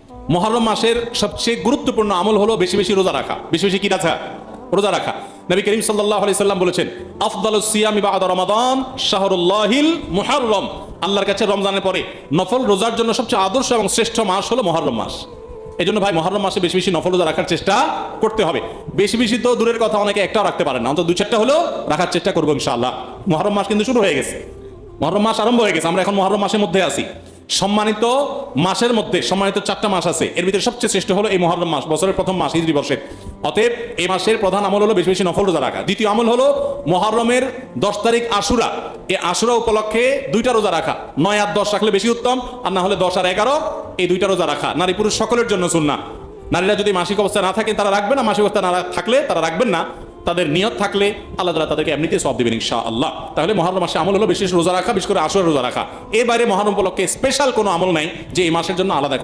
মুহররম মাসের সবচেয়ে গুরুত্বপূর্ণ আমল হলো বেশি বেশি রোজা রাখা। বেশি বেশি কি রাখা? রোজা রাখা। নবী করিম সাল্লাল্লাহু আলাইহি সাল্লাম বলেছেন, আফদালুস সিয়ামি বা'দা রমাদান শাহরুল্লাহিল মুহররম। আল্লাহর কাছে রমজানের পরে নফল রোজার জন্য সবচেয়ে আদর্শ এবং শ্রেষ্ঠ মাস হলো মুহররম মাস। এই জন্য ভাই মুহররম মাসে বেশি বেশি নফল রোজা রাখার চেষ্টা করতে হবে। বেশি বেশি তো দূরের কথা, অনেকে একটাও রাখতে পারেন না, অন্তত 2-4টা হলেও রাখার চেষ্টা করবো ইনশাআল্লাহ। মুহররম মাস কিন্তু শুরু হয়ে গেছে, মুহররম মাস আরম্ভ হয়ে গেছে। আমরা এখন মুহররম মাসের মধ্যে আছি। সম্মানিত মাসের মধ্যে সম্মানিত 4টা মাস আছে, এর ভিতরে সবচেয়ে শ্রেষ্ঠ হলো এই মুহররম মাস, বছরের প্রথম মাস, হিজরি বর্ষের। অতএব এই মাসের প্রধান আমল হলো বেশি বেশি নফল রোজা রাখা। দ্বিতীয় আমল হলো মুহররমের 10 তারিখ আশুরা, এই আশুরা উপলক্ষে 2টা রোজা রাখা। 9 আর 10 রাখলে বেশি উত্তম, আর না হলে 10 আর 11 এই 2টা রোজা রাখা নারী পুরুষ সকলের জন্য সুন্নাহ। নারীরা যদি মাসিক অবস্থায় না থাকেন তারা রাখবেন না, মাসিক অবস্থা না থাকলে তারা রাখবেন না। তাদের নিয়ত থাকলে আল্লাহ তাআলা তাদেরকে এমনিতে সওয়াব দিবেন ইনশাআল্লাহ। তাহলে মুহররম মাসে আমল হলো বিশেষ রোজা রাখা, বিশেষ করে আশুরা রোজা রাখা। এবারে মুহররম উপলক্ষে স্পেশাল কোনো আমল নাই যে এই মাসের জন্য আলাদা